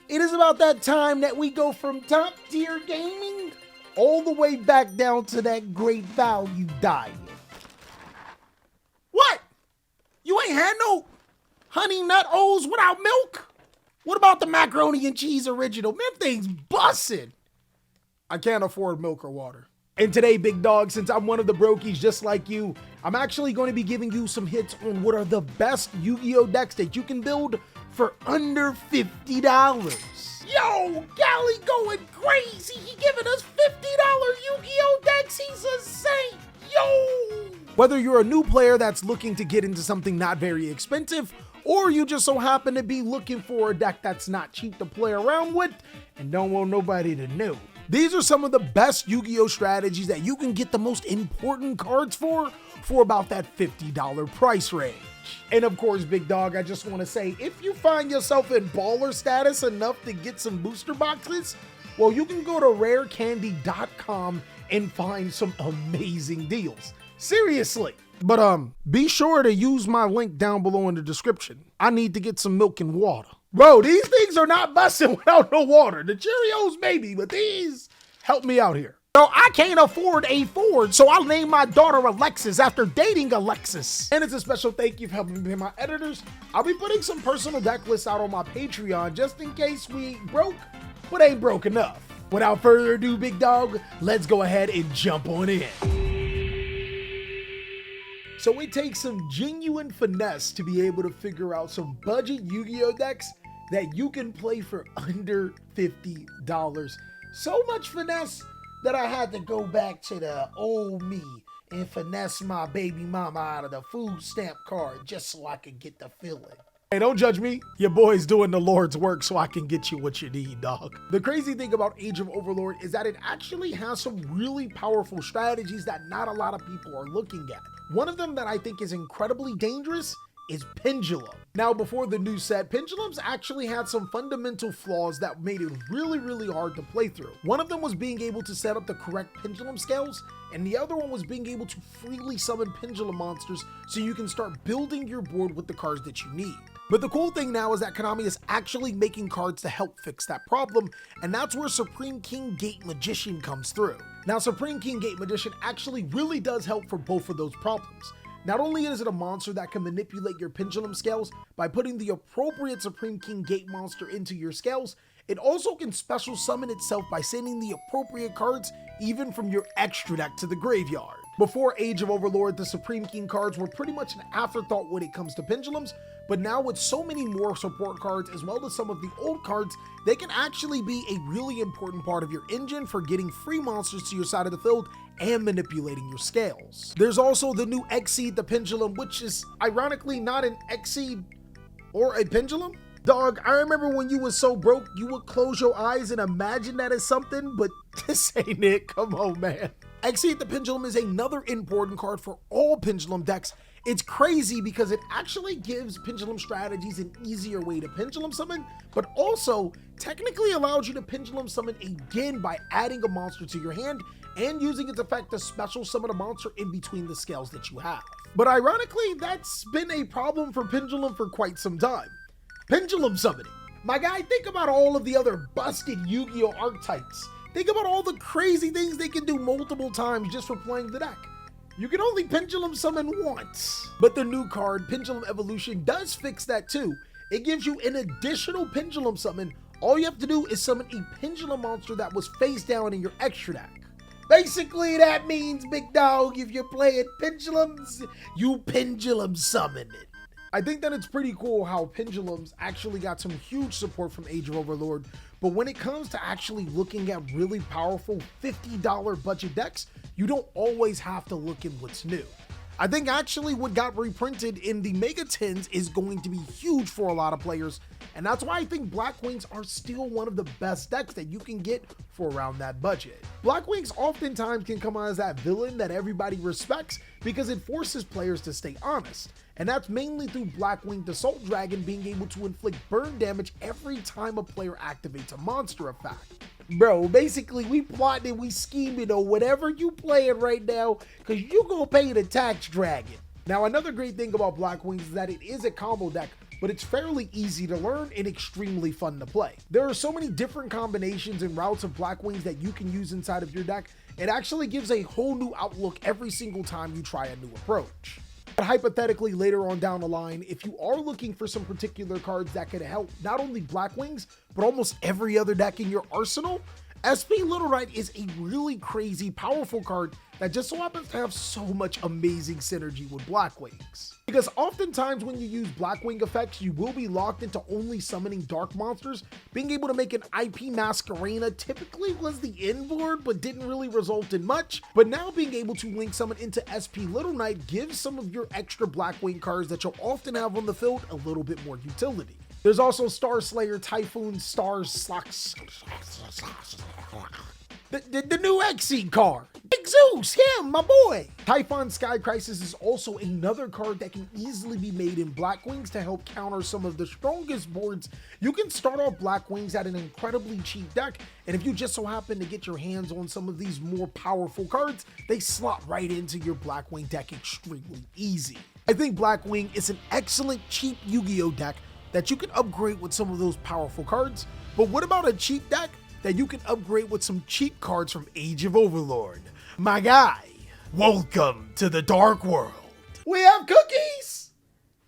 It is about that time that we go from top tier gaming all the way back down to that great value diet. What? You ain't had no honey nut O's without milk? What about the macaroni and cheese original? Man, things bussin'. I can't afford milk or water. And today, big dog, since I'm one of the brokies just like you, I'm actually going to be giving you some hits on what are the best Yu-Gi-Oh decks that you can build for under $50. Yo, Gally going crazy. He giving us $50 Yu-Gi-Oh decks. He's a saint. Yo! Whether you're a new player that's looking to get into something not very expensive, or you just so happen to be looking for a deck that's not cheap to play around with and don't want nobody to know, these are some of the best Yu-Gi-Oh strategies that you can get the most important cards for about that $50 price range. And of course, big dog, I just want to say, if you find yourself in baller status enough to get some booster boxes, well, you can go to rarecandy.com and find some amazing deals. Seriously. But be sure to use my link down below in the description. I need to get some milk and water. Bro, these things are not busting without no water. The Cheerios maybe, but these help me out here. So I can't afford a Ford, so I'll name my daughter Alexis after dating Alexis. And it's a special thank you for helping me pay my editors. I'll be putting some personal deck lists out on my Patreon just in case we broke, but ain't broke enough. Without further ado, big dog, let's go ahead and jump on in. So it takes some genuine finesse to be able to figure out some budget Yu-Gi-Oh decks that you can play for under $50. So much finesse that I had to go back to the old me and finesse my baby mama out of the food stamp card just so I could get the feeling. Hey, don't judge me. Your boy's doing the Lord's work so I can get you what you need, dog. The crazy thing about Age of Overlord is that it actually has some really powerful strategies that not a lot of people are looking at. One of them that I think is incredibly dangerous is Pendulum. Now, before the new set, Pendulums actually had some fundamental flaws that made it really hard to play through. One of them was being able to set up the correct pendulum scales, and the other one was being able to freely summon pendulum monsters so you can start building your board with the cards that you need. But the cool thing now is that Konami is actually making cards to help fix that problem, and that's where Supreme King Gate Magician comes through. Now, Supreme King Gate Magician actually really does help for both of those problems. Not only is it a monster that can manipulate your pendulum scales by putting the appropriate Supreme King Gate monster into your scales, it also can special summon itself by sending the appropriate cards even from your extra deck to the graveyard. Before Age of Overlord, the Supreme King cards were pretty much an afterthought when it comes to pendulums, but now with so many more support cards as well as some of the old cards, they can actually be a really important part of your engine for getting free monsters to your side of the field and manipulating your scales. There's also the new Exceed the Pendulum, which is ironically not an Exceed or a pendulum. Dog, I remember when you was so broke, you would close your eyes and imagine that as something, but this ain't it. Come on, man. Exceed the Pendulum is another important card for all Pendulum decks. It's crazy because it actually gives Pendulum strategies an easier way to Pendulum summon, but also technically allows you to Pendulum summon again by adding a monster to your hand and using its effect to special summon a monster in between the scales that you have. But ironically, that's been a problem for Pendulum for quite some time. Pendulum summoning. My guy, think about all of the other busted Yu-Gi-Oh archetypes. Think about all the crazy things they can do multiple times just for playing the deck. You can only Pendulum summon once. But the new card, Pendulum Evolution, does fix that too. It gives you an additional Pendulum summon. All you have to do is summon a Pendulum monster that was face down in your extra deck. Basically, that means, big dog, if you're playing Pendulums, you Pendulum summon it. I think that it's pretty cool how Pendulums actually got some huge support from Age of Overlord, but when it comes to actually looking at really powerful $50 budget decks, you don't always have to look in what's new. I think actually what got reprinted in the Mega 10s is going to be huge for a lot of players, and that's why I think Black Wings are still one of the best decks that you can get for around that budget. Black Wings oftentimes can come out as that villain that everybody respects because it forces players to stay honest, and that's mainly through Black Winged Assault Dragon being able to inflict burn damage every time a player activates a monster effect. Bro, basically we plotting and we scheming or whatever you playing right now, cause you gonna pay the tax dragon. Now another great thing about Black Wings is that it is a combo deck, but it's fairly easy to learn and extremely fun to play. There are so many different combinations and routes of Black Wings that you can use inside of your deck. It actually gives a whole new outlook every single time you try a new approach. But hypothetically, later on down the line, if you are looking for some particular cards that could help not only Black Wings, but almost every other deck in your arsenal, SP Little Knight is a really crazy, powerful card that just so happens to have so much amazing synergy with Black Wings. Because oftentimes when you use Black Wing effects, you will be locked into only summoning dark monsters. Being able to make an IP Masquerena typically was the inboard, but didn't really result in much. But now being able to link summon into SP Little Knight gives some of your extra Black Wing cards that you'll often have on the field a little bit more utility. There's also Star Slayer, Typhoon, Stars, Slocks, the new Exceed card. Big Zeus, him, my boy. Typhon Sky Crisis is also another card that can easily be made in Black Wings to help counter some of the strongest boards. You can start off Black Wings at an incredibly cheap deck, and if you just so happen to get your hands on some of these more powerful cards, they slot right into your Black Wing deck extremely easy. I think Black Wing is an excellent cheap Yu-Gi-Oh deck that you can upgrade with some of those powerful cards, but what about a cheap deck that you can upgrade with some cheap cards from Age of Overlord? My guy, welcome to the Dark World. We have cookies?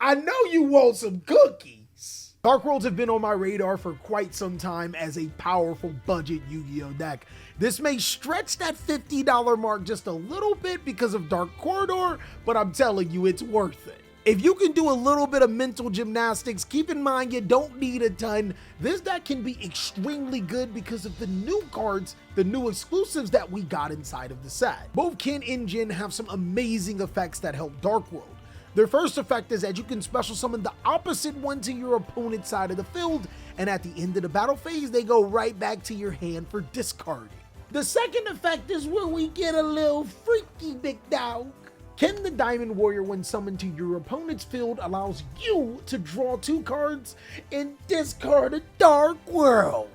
I know you want some cookies. Dark Worlds have been on my radar for quite some time as a powerful budget Yu-Gi-Oh deck. This may stretch that $50 mark just a little bit because of Dark Corridor, but I'm telling you, it's worth it. If you can do a little bit of mental gymnastics, keep in mind you don't need a ton. This deck can be extremely good because of the new cards, the new exclusives that we got inside of the set. Both Kin and Jin have some amazing effects that help Dark World. Their first effect is that you can special summon the opposite one to your opponent's side of the field, and at the end of the battle phase, they go right back to your hand for discarding. The second effect is where we get a little freaky, big dog. Ken the Diamond Warrior, when summoned to your opponent's field, allows you to draw 2 cards and discard a Dark World.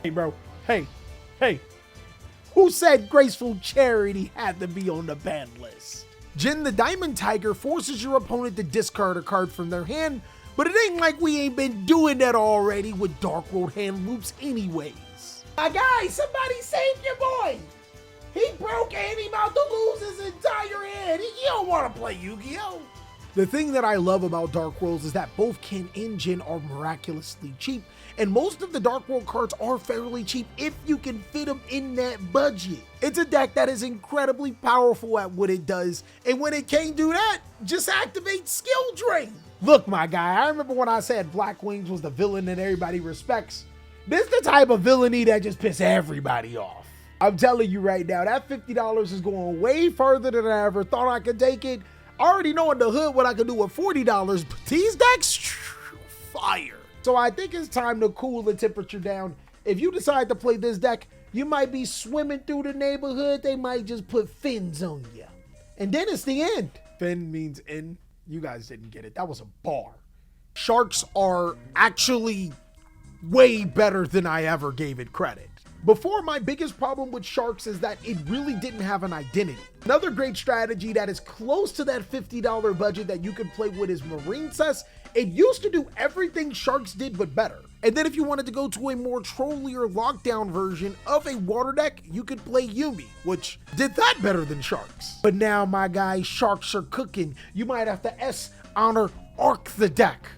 Hey bro, hey, who said Graceful Charity had to be on the ban list? Jin the Diamond Tiger forces your opponent to discard a card from their hand, but it ain't like we ain't been doing that already with Dark World hand loops anyways. My guy, somebody save your boy! He broke and he about to lose his entire head. You don't want to play Yu-Gi-Oh! The thing that I love about Dark Worlds is that both Ken and Jin are miraculously cheap, and most of the Dark World cards are fairly cheap if you can fit them in that budget. It's a deck that is incredibly powerful at what it does, and when it can't do that, just activate Skill Drain. Look, my guy, I remember when I said Black Wings was the villain that everybody respects. This is the type of villainy that just pisses everybody off. I'm telling you right now, that $50 is going way further than I ever thought I could take it. I already know in the hood what I could do with $40, but these decks, fire. So I think it's time to cool the temperature down. If you decide to play this deck, you might be swimming through the neighborhood. They might just put fins on you. And then it's the end. Fin means in. You guys didn't get it. That was a bar. Sharks are actually way better than I ever gave it credit. Before, my biggest problem with Sharks is that it really didn't have an identity. Another great strategy that is close to that $50 budget that you could play with is Marine Cess. It used to do everything Sharks did but better. And then if you wanted to go to a more trollier lockdown version of a water deck, you could play Yumi, which did that better than Sharks. But now, my guys, Sharks are cooking. You might have to honor Arc the deck.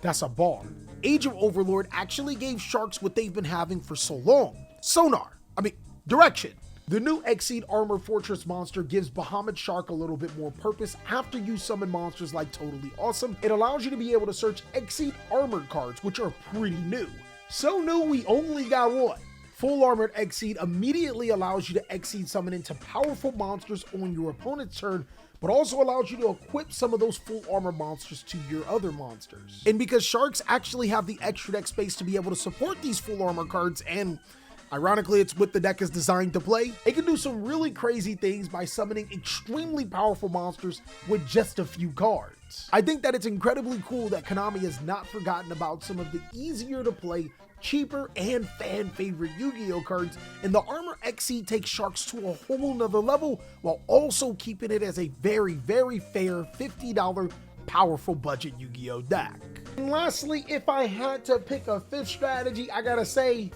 That's a bar. Age of Overlord actually gave Sharks what they've been having for so long. Direction. The new Exceed Armor Fortress monster gives Bahamut Shark a little bit more purpose after you summon monsters like Totally Awesome. It allows you to be able to search Exceed Armored cards, which are pretty new. So new, we only got one. Full Armored Exceed immediately allows you to Exceed summon into powerful monsters on your opponent's turn, but also allows you to equip some of those full armor monsters to your other monsters. And because Sharks actually have the extra deck space to be able to support these full armor cards, and ironically, it's what the deck is designed to play, it can do some really crazy things by summoning extremely powerful monsters with just a few cards. I think that it's incredibly cool that Konami has not forgotten about some of the easier to play, cheaper, and fan favorite Yu-Gi-Oh cards, and the Armor Exceed takes Sharks to a whole nother level while also keeping it as a very, very fair $50 powerful budget Yu-Gi-Oh deck. And lastly, if I had to pick a fifth strategy, I gotta say,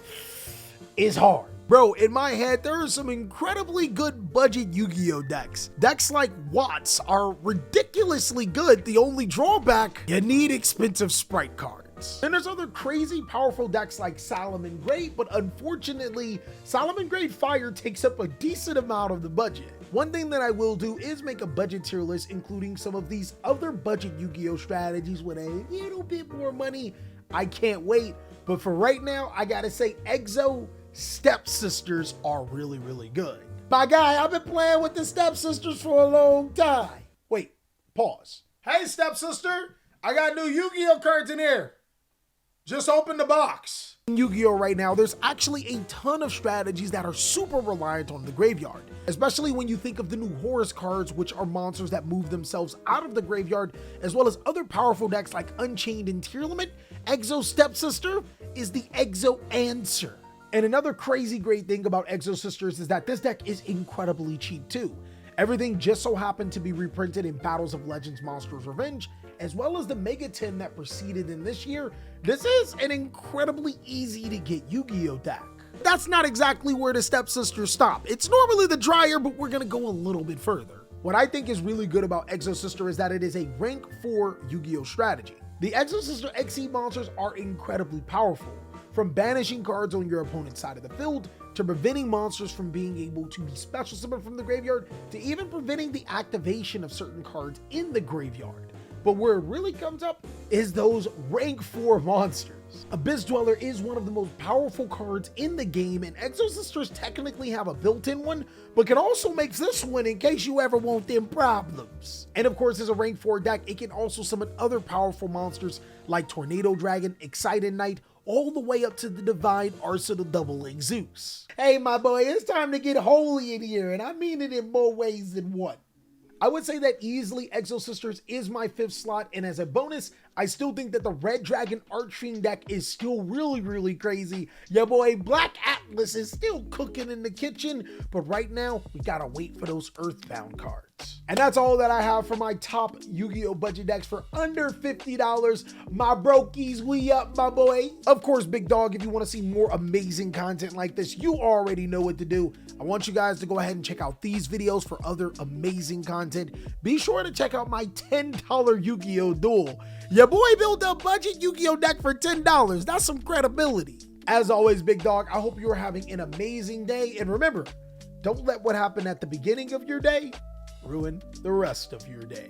it's hard. Bro, in my head, there are some incredibly good budget Yu-Gi-Oh decks. Decks like Watts are ridiculously good. The only drawback, you need expensive sprite cards. And there's other crazy powerful decks like Solomon Great, but unfortunately, Solomon Great Fire takes up a decent amount of the budget. One thing that I will do is make a budget tier list, including some of these other budget Yu-Gi-Oh strategies with a little bit more money. I can't wait. But for right now, I gotta say Exo Stepsisters are really, really good. My guy, I've been playing with the Stepsisters for a long time. Wait, pause. Hey, Stepsister, I got new Yu-Gi-Oh cards in here. Just open the box. In Yu-Gi-Oh right now, there's actually a ton of strategies that are super reliant on the graveyard, especially when you think of the new Horus cards, which are monsters that move themselves out of the graveyard, as well as other powerful decks like Unchained and Tier Limit. Exo Stepsister is the Exo answer. And another crazy great thing about Exo Sisters is that this deck is incredibly cheap too. Everything just so happened to be reprinted in Battles of Legends Monsters Revenge, as well as the Mega 10 that preceded in this year. This is an incredibly easy to get Yu-Gi-Oh deck. That's not exactly where the Stepsisters stop. It's normally the dryer, but we're gonna go a little bit further. What I think is really good about Exo Sister is that it is a rank 4 Yu-Gi-Oh strategy. The Exo Sister XE monsters are incredibly powerful, from banishing cards on your opponent's side of the field, to preventing monsters from being able to be special summoned from the graveyard, to even preventing the activation of certain cards in the graveyard. But where it really comes up is those rank 4 monsters. Abyss Dweller is one of the most powerful cards in the game, and Exo Sisters technically have a built-in one, but can also make this one in case you ever want them problems. And of course, as a rank 4 deck, it can also summon other powerful monsters like Tornado Dragon, Excited Knight, all the way up to the Divine Arsenal doubling Zeus. Hey my boy, it's time to get holy in here, and I mean it in more ways than one. I would say that easily Exo Sisters is my 5th slot, and as a bonus, I still think that the Red Dragon Archfiend deck is still really, really crazy. Your boy Black Atlas is still cooking in the kitchen, but right now, we gotta wait for those Earthbound cards. And that's all that I have for my top Yu-Gi-Oh budget decks for under $50. My brokies, we up, my boy. Of course, big dog, if you wanna see more amazing content like this, you already know what to do. I want you guys to go ahead and check out these videos for other amazing content. Be sure to check out my $10 Yu-Gi-Oh duel. Your boy built a budget Yu-Gi-Oh deck for $10. That's some credibility. As always, big dog, I hope you're having an amazing day. And remember, don't let what happened at the beginning of your day ruin the rest of your day.